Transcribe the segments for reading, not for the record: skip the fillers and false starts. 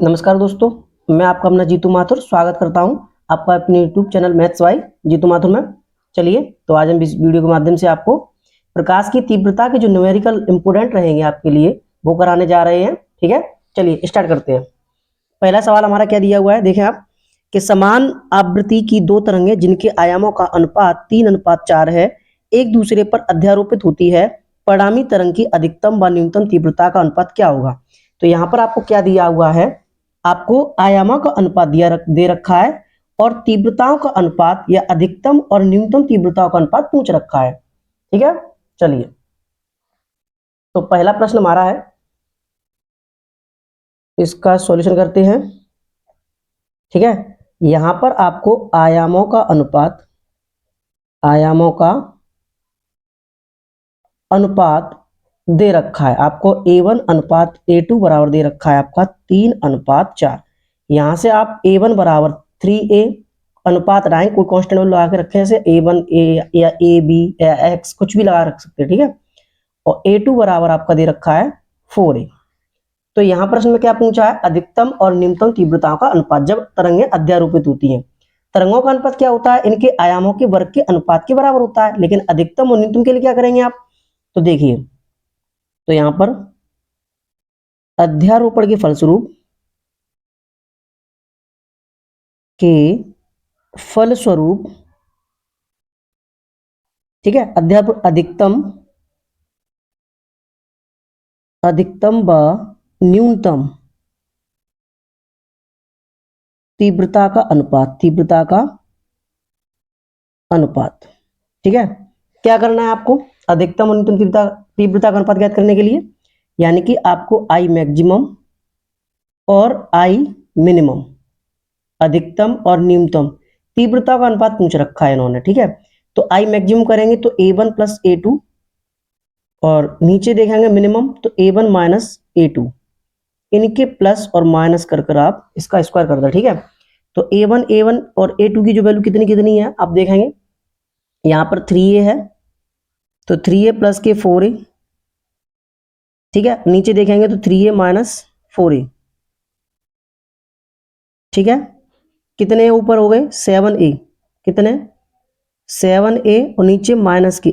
नमस्कार दोस्तों, मैं आपका अपना जीतू माथुर स्वागत करता हूं आपका अपने YouTube channel maths Y Jeetu Mathur में। चलिए तो आज हम इस वीडियो के माध्यम से आपको प्रकाश की तीव्रता के जो न्यूमेरिकल इंपोर्टेंट रहेंगे आपके लिए वो कराने जा रहे हैं। ठीक है, चलिए स्टार्ट करते हैं। पहला सवाल हमारा क्या दिया हुआ है, देखें आप कि समान आवृत्ति की दो तरंगें जिनके आयामों का अनुपात 3:4 है एक दूसरे पर अध्यारोपित होती है, परिणामी तरंग की अधिकतम व न्यूनतम तीव्रता का अनुपात क्या होगा। तो यहाँ पर आपको क्या दिया हुआ है, आपको आयामों का अनुपात दे रखा है और तीव्रताओं का अनुपात या अधिकतम और न्यूनतम तीव्रताओं का अनुपात पूछ रखा है। ठीक है, चलिए तो पहला प्रश्न हमारा है, इसका सॉल्यूशन करते हैं। ठीक है, यहां पर आपको आयामों का अनुपात दे रखा है। आपको A1 अनुपात A2 बराबर दे रखा है आपका 3:4। यहां से आप A1 बराबर 3A अनुपात लगाएं, कोई कांस्टेंट वैल्यू लगा के रखें, जैसे A1A या AB या X कुछ भी लगा रख सकते हैं। ठीक है, और A2 बराबर आपका दे रखा है 4A। तो यहाँ प्रश्न में क्या पूछा है, अधिकतम और न्यूनतम तीव्रताओं का अनुपात जब तरंगें अध्यारोपित होती हैं। तरंगों का अनुपात क्या होता है, इनके आयामों के वर्ग के अनुपात के बराबर होता है, लेकिन अधिकतम और न्यूनतम के लिए क्या करेंगे आप, तो देखिए तो यहां पर अध्यारोपण के फलस्वरूप ठीक है, अधिकतम व न्यूनतम तीव्रता का अनुपात। ठीक है, क्या करना है आपको, अधिकतम और न्यूनतम तीव्रता का अनुपात ज्ञात करने के लिए, यानी कि आपको आई मैक्सिमम और आई मिनिमम, अधिकतम और न्यूनतम तीव्रता का अनुपात पूछ रखा है इन्होंने। ठीक है, तो आई मैक्सिमम करेंगे तो A1 प्लस A2 और नीचे देखेंगे मिनिमम तो A1 माइनस A2, इनके प्लस और माइनस कर कर आप इसका स्क्वायर कर दो। ठीक है, तो A1 और A2 की जो वैल्यू कितनी कितनी है आप देखेंगे, यहाँ पर 3A है तो 3A प्लस के 4A। ठीक है, नीचे देखेंगे तो 3A माइनस 4A। ठीक है, कितने ऊपर हो गए 7A, कितने 7A और नीचे माइनस के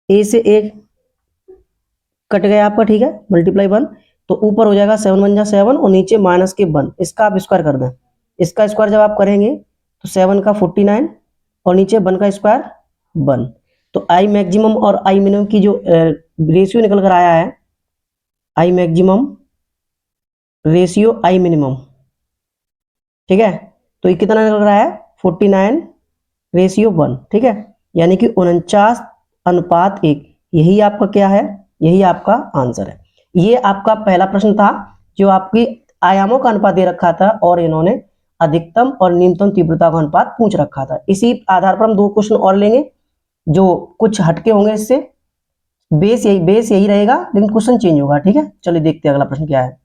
A से A कट गया आपका। ठीक है, मल्टीप्लाई 1 तो ऊपर हो जाएगा 7 1 जा 7 और नीचे माइनस के 1, इसका आप स्क्वायर कर दें। इसका स्क्वायर जब आप करेंगे तो 7 का 49 और नीचे 1 का स्क्वायर 1। तो आई मैक्सिमम और आई मिनिमम की जो रेशियो निकल कर आया है, I maximum ratio I minimum, ठीक है, तो ये कितना निकल रहा है 49 रेशियो 1। ठीक है, यानी कि 49:1। यही आपका क्या है, यही आपका आंसर है। ये आपका पहला प्रश्न था जो आपकी आयामों का अनुपात दे रखा था और इन्होंने अधिकतम और न्यूनतम तीव्रता का अनुपात पूछ रखा था। इसी आधार पर हम दो क्वेश्चन और लेंगे जो कुछ हटके होंगे इससे, बेस यही रहेगा लेकिन क्वेश्चन चेंज होगा। ठीक है, चलिए देखते हैं अगला प्रश्न क्या है।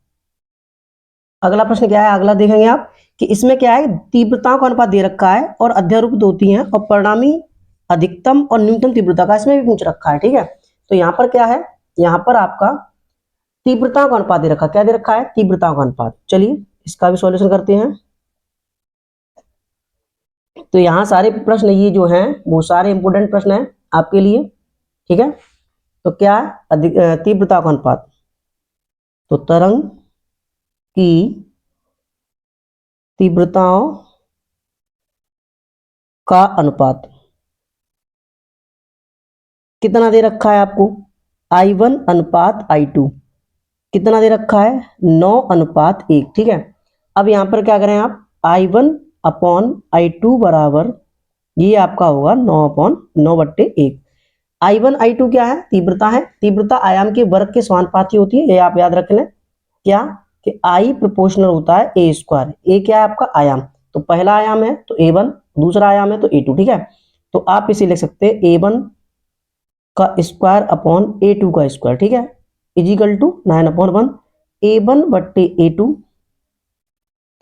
अगला प्रश्न क्या है, अगला देखेंगे आप कि इसमें क्या है, तीव्रताओं का अनुपात दे रखा है और अध्यारोपित होती हैं और परिणामी अधिकतम और न्यूनतम तीव्रता का इसमें भी पूछ रखा है। ठीक है, तो यहाँ पर क्या है, यहाँ पर आपका तीव्रताओं का अनुपात दे रखा है, क्या दे रखा है, तीव्रताओं का अनुपात। चलिए इसका भी सॉल्यूशन करते हैं। तो यहाँ सारे प्रश्न ये जो हैं वो सारे इंपोर्टेंट प्रश्न हैं आपके लिए। ठीक है, तो क्या है तीव्रता का अनुपात, तो तरंग की तीव्रताओं का अनुपात कितना दे रखा है आपको, I1 अनुपात I2 कितना दे रखा है 9:1। ठीक है, अब यहां पर क्या करें आप, I1 अपॉन I2 बराबर ये आपका होगा 9/9/1। I1 I2 क्या है, तीव्रता है, तीव्रता आयाम के वर्ग के समानुपाती होती है, ये आप याद रख लें। क्या कि I प्रोपोर्शनल होता है A स्क्वायर। A क्या है आपका आयाम, तो पहला आयाम है तो A1, दूसरा आयाम है तो A2। ठीक है, तो आप इसे लिख सकते हैं A1 का स्क्वायर अपॉन A2 का स्क्वायर। ठीक है, इजिकल टू 9/1 A1/A2।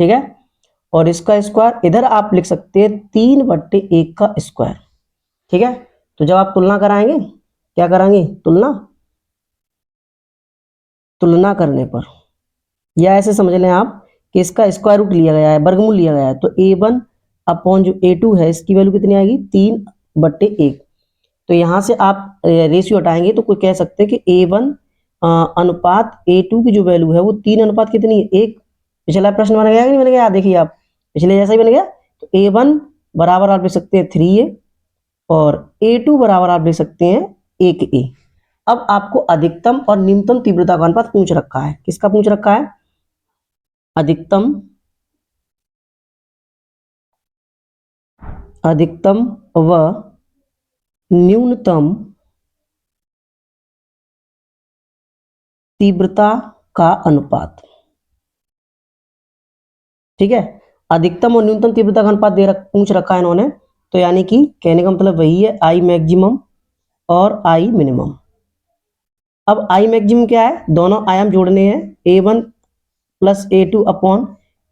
ठीक है, और इसका स्क्वायर इधर आप लिख सकते हैं 3/1 का स्क्वायर। ठीक है, तो जब आप तुलना कराएंगे, क्या कराएंगे, तुलना करने पर या ऐसे समझ लें आप कि इसका स्क्वायर रूट लिया गया है, वर्गमूल लिया गया है, तो A1 अपॉन जो A2 है इसकी वैल्यू कितनी आएगी 3/1। तो यहाँ से आप रेशियो हटाएंगे तो कोई कह सकते हैं कि A1 अनुपात A2 की जो वैल्यू है वो 3 अनुपात कितनी है 1। पिछला प्रश्न बन गया कि नहीं बन गया, देखिए आप पिछले जैसा ही बन गया। तो A1 बराबर आप लिख सकते हैं 3A और A2 बराबर आप लिख सकते हैं 1A। अब आपको अधिकतम और न्यूनतम तीव्रता का अनुपात पूछ रखा है। किसका पूछ रखा है? अधिकतम व न्यूनतम तीव्रता का अनुपात। ठीक है, अधिकतम और न्यूनतम तीव्रता का अनुपात पूछ रखा है इन्होंने। तो यानी कि कहने का मतलब वही है, आई मैक्सिमम और आई मिनिमम। अब आई मैक्सिमम क्या है? दोनों आयाम जोड़ने हैं, A1 plus A2 upon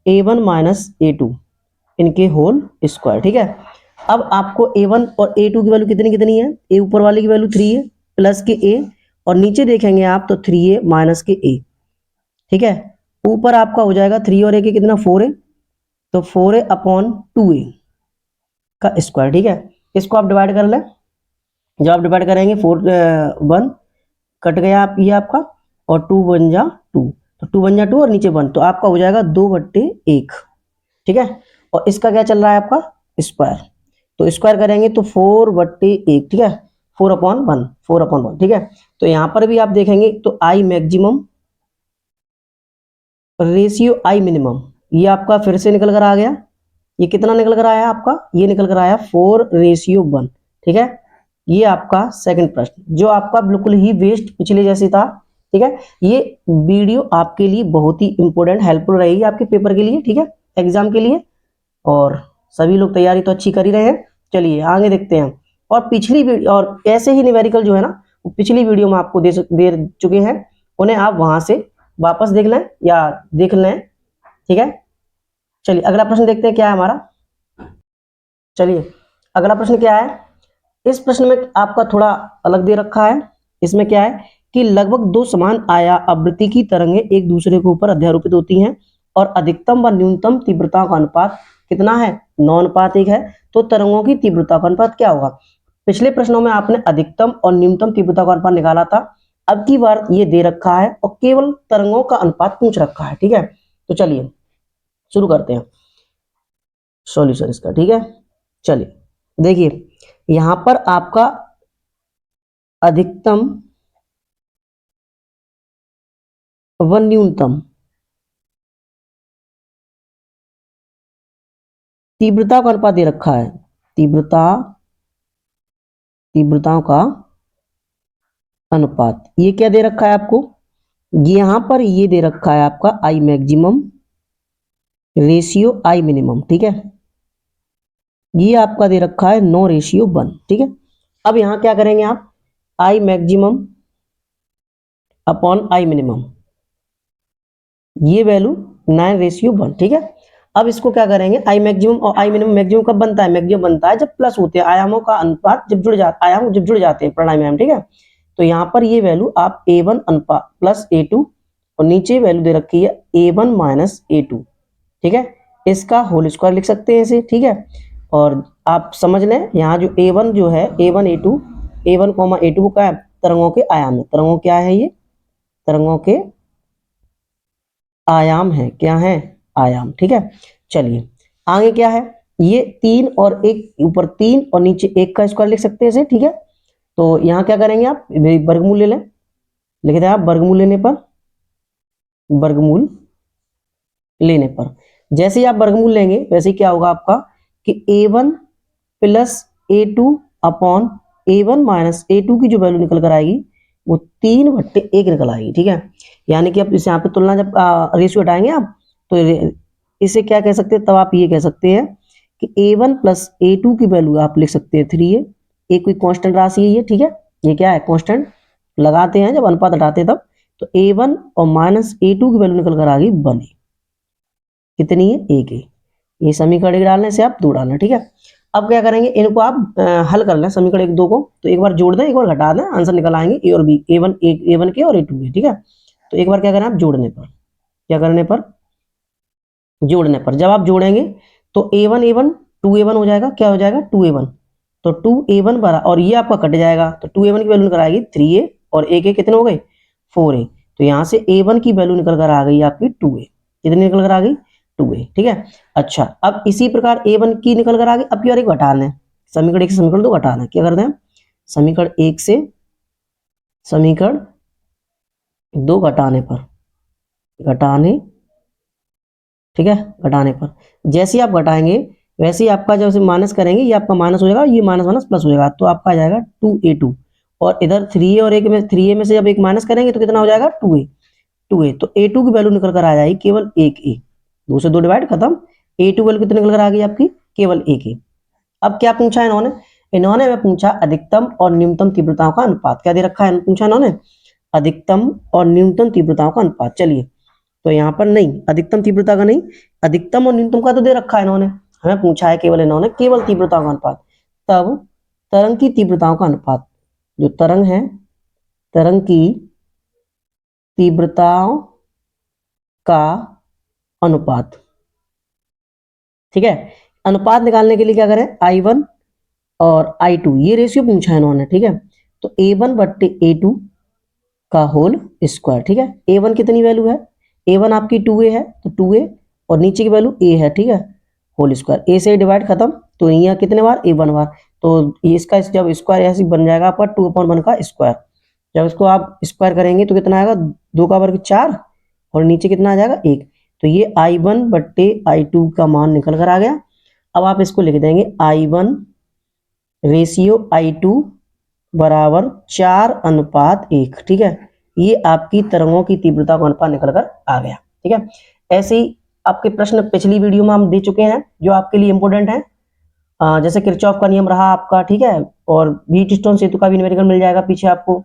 A1 minus A2 इनके होल स्क्वायर। ठीक है, अब आपको A1 और A2 की वैल्यू कितनी कितनी है? A ऊपर वाले की वैल्यू 3 है प्लस के A, और नीचे देखेंगे आप तो 3A माइनस के A। ठीक है, ऊपर आपका हो जाएगा 3 और A के कितना 4A, तो 4A अपॉन 2A का स्क्वायर। ठीक है, इसको आप डिवाइड कर लें। जब आप डिवाइड करेंगे 1 कट गया आप ये आपका, और 2 बन जा 2, तो 2 बन जा 2 और नीचे 1, तो आपका हो जाएगा 2/1। ठीक है, और इसका क्या चल रहा है आपका स्क्वायर, तो स्क्वायर करेंगे तो 4/1। ठीक है, 4/1 4/1। ठीक है, तो यहाँ पर भी आप देखेंगे तो I maximum ratio I minimum ये आपका फिर से निकल कर आ गया। ये कितना निकल कर आया आपका? ये निकल कर आया 4:1। ठीक है, ये आपका सेकंड प्रश्न जो आपका बिल्कुल ही वेस्ट पिछले जैसे था। ठीक है, ये वीडियो आपके लिए बहुत ही इंपॉर्टेंट हेल्पफुल रहेगी आपके पेपर के लिए। ठीक है, एग्जाम के लिए, और सभी लोग तैयारी तो अच्छी कर ही रहे हैं। चलिए आगे देखते हैं। और पिछली वीडियो और ऐसे ही न्यूमेरिकल जो है ना वो पिछली वीडियो में आपको दे चुके हैं, उन्हें आप वहां से वापस देख लें या देख लें। ठीक है, चलिए अगला प्रश्न देखते हैं क्या है हमारा। चलिए अगला प्रश्न क्या है? इस प्रश्न में आपका थोड़ा अलग दे रखा है। इसमें क्या है कि लगभग दो समान आया आवृत्ति की तरंगें एक दूसरे के ऊपर अध्यारोपित होती हैं और अधिकतम व न्यूनतम तीव्रता का अनुपात कितना है? 9:1 है। तो तरंगों की तीव्रता का अनुपात क्या होगा? पिछले प्रश्नों में आपने अधिकतम और न्यूनतम तीव्रता का अनुपात निकाला था, अब की बार ये दे रखा है और केवल तरंगों का अनुपात पूछ रखा है। ठीक है, तो चलिए शुरू करते हैं सॉल्यूशन इसका। ठीक है, चलिए देखिए यहां पर आपका अधिकतम व न्यूनतम तीव्रता का अनुपात दे रखा है। तीव्रताओं का अनुपात ये क्या दे रखा है आपको? यहां पर ये दे रखा है आपका I maximum ratio I minimum. ठीक है, ये आपका दे रखा है 9:1। ठीक है, अब यहां क्या करेंगे आप? I maximum upon I minimum, ये वैल्यू 9:1। ठीक है, अब इसको क्या करेंगे? आई मैक्सिमम और आई मिनिमम, मैक्सिमम कब बनता है? मैक्सिमम बनता है जब प्लस होते हैं आयामों का अनुपात, जब जुड़ जाते आयाम जब जुड़ जाते हैं परिणाम में। ठीक है, तो यहाँ पर ये वैल्यू आप A1 अनुपात प्लस A2 और नीचे वैल्यू दे रखी है A1 माइनस A2। ठीक है, इसका होल स्क्वायर लिख सकते हैं इसे। ठीक है, और आप समझ लें यहाँ जो A1 जो है A1 A2 A1 A2 का तरंगों के आयाम है। तरंगों क्या है? ये तरंगों के आयाम है। क्या है? आयाम। ठीक है, चलिए आगे क्या है? ये 3 और 1 ऊपर 3 और नीचे 1 का स्क्वायर लिख सकते हैं इसे। ठीक है, तो यहाँ क्या करेंगे आप? वर्गमूल ले लें। लिख दें आप वर्गमूल लेने पर जैसे ही आप वर्गमूल लेंगे वैसे ही क्या होगा आपका कि A1 plus A2 upon A1 minus A2 की जो वैल्यू निकल कर आएगी वो 3/1 निकल आएगी। ठीक है, यानी कि आप इसे यहाँ पे तुलना जब रेशियो हटाएंगे आप तो इसे क्या कह सकते हैं? तब आप ये कह सकते हैं कि A1 प्लस A2 की वैल्यू आप लिख सकते हैं 3A। एक कोई कांस्टेंट राशि है ये। ठीक है, ये क्या है? कांस्टेंट लगाते हैं जब अनुपात हटाते हैं तब। तो A1 और माइनस A2 की वैल्यू निकल कर आ गई 1। कितनी है? 1 है। ये समीकरण 1 डालने से आप 2 डालना। ठीक है, अब क्या करेंगे? इनको आप हल कर लें समीकरण 1 2 को, तो एक बार जोड़ दें एक बार घटा दें, आंसर निकल आएंगे A और B, A1 के और A2 के। ठीक है, तो एक बार क्या करें आप जोड़ने पर क्या करने पर, जोड़ने पर। जब आप जोड़ेंगे तो A1 2A1 हो जाएगा, क्या हो जाएगा 2A1, तो 2A1 बरा, और ये आपका कट जाएगा तो 2A1 की वैल्यू निकल आएगी 3A और एक कितने हो गए 4A। तो यहाँ से A1 की वैल्यू निकल कर आ गई आपकी 2A, कितनी निकल कर आ गई 2A, ठीक है। अच्छा, अब इसी प्रकार A1 की निकल कर आ गई। अब की बार एक घटाना है, समीकरण 1 से समीकरण 2 घटाना है। क्या करते हैं, समीकरण 1 से समीकरण 2 घटाने पर, घटाने, ठीक है, घटाने पर जैसे आप घटाएंगे वैसे ही आपका जब से माइनस करेंगे ये आपका माइनस हो जाएगा, ये माइनस माइनस प्लस हो जाएगा, तो आपका आ जाएगा 2A2। और इधर 3A और एक में 3A में से जब एक माइनस करेंगे तो कितना हो जाएगा 2A, तो A2 की वैल्यू निकल कर आ जाएगी केवल 1A, 2 से 2 डिवाइड, खत्म। A2 वैल्यू कितनी निकल कर आ गई आपकी, केवल 1A। अब क्या पूछा इन्होंने, इन्होंने हमें पूछा अधिकतम और न्यूनतम तीव्रताओं का अनुपात। क्या दे रखा है, पूछा इन्होंने अधिकतम और न्यूनतम तीव्रताओं का अनुपात। चलिए, तो यहाँ पर नहीं, अधिकतम तीव्रता का नहीं, अधिकतम और न्यूनतम का तो दे रखा है इन्होंने, हमें पूछा है केवल इन्होंने केवल तीव्रताओं का अनुपात। तब तरंग की तीव्रताओं का अनुपात, जो तरंग है, तरंग की तीव्रताओं का अनुपात, ठीक है। अनुपात निकालने के लिए क्या करें, I1 और I2 ये रेशियो पूछा है इन्होंने, ठीक है। तो A1 बट्टे A2 का होल स्क्वायर, ठीक है। A1 कितनी वैल्यू है, A1 आपकी 2A है, तो 2A और नीचे की वैल्यू A है, ठीक है, होल स्क्वायर, A से डिवाइड, खत्म। तो यहाँ कितने बार, A1 बार, तो इसका जब स्क्वायर ऐसे बन जाएगा आपका 2/1 का स्क्वायर। जब इसको आप स्क्वायर करेंगे तो कितना आएगा, 2 का वर्ग 4 और नीचे कितना आ जाएगा 1। तो ये I1 बट्टे I2 का मान निकल कर आ गया। अब आप इसको लिख देंगे I1 रेशियो I2 बराबर 4:1, ठीक है। ये आपकी तरंगों की तीव्रता का अनुपात निकल कर आ गया, ठीक है। ऐसे ही आपके प्रश्न पिछली वीडियो में हम दे चुके हैं जो आपके लिए इंपॉर्टेंट है, जैसे किरचॉफ का नियम रहा आपका, ठीक है, और व्हीटस्टोन सेतु का भी न्यूमेरिकल मिल जाएगा पीछे आपको,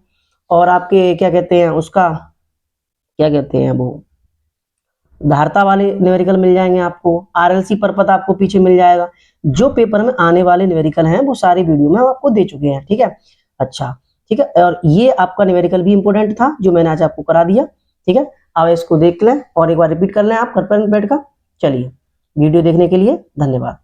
और आपके क्या कहते हैं उसका, क्या कहते हैं वो, धारता वाले न्यूमेरिकल मिल जाएंगे आपको, RLC परपथ आपको पीछे मिल जाएगा। जो पेपर में आने वाले न्यूमेरिकल हैं वो सारी वीडियो में हम आपको दे चुके हैं, ठीक है। अच्छा, ठीक है, और ये आपका न्यूमेरिकल भी इंपॉर्टेंट था जो मैंने आज आपको करा दिया, ठीक है। अब इसको देख लें और एक बार रिपीट कर लें आप घर पर बैठ कर। चलिए, वीडियो देखने के लिए धन्यवाद।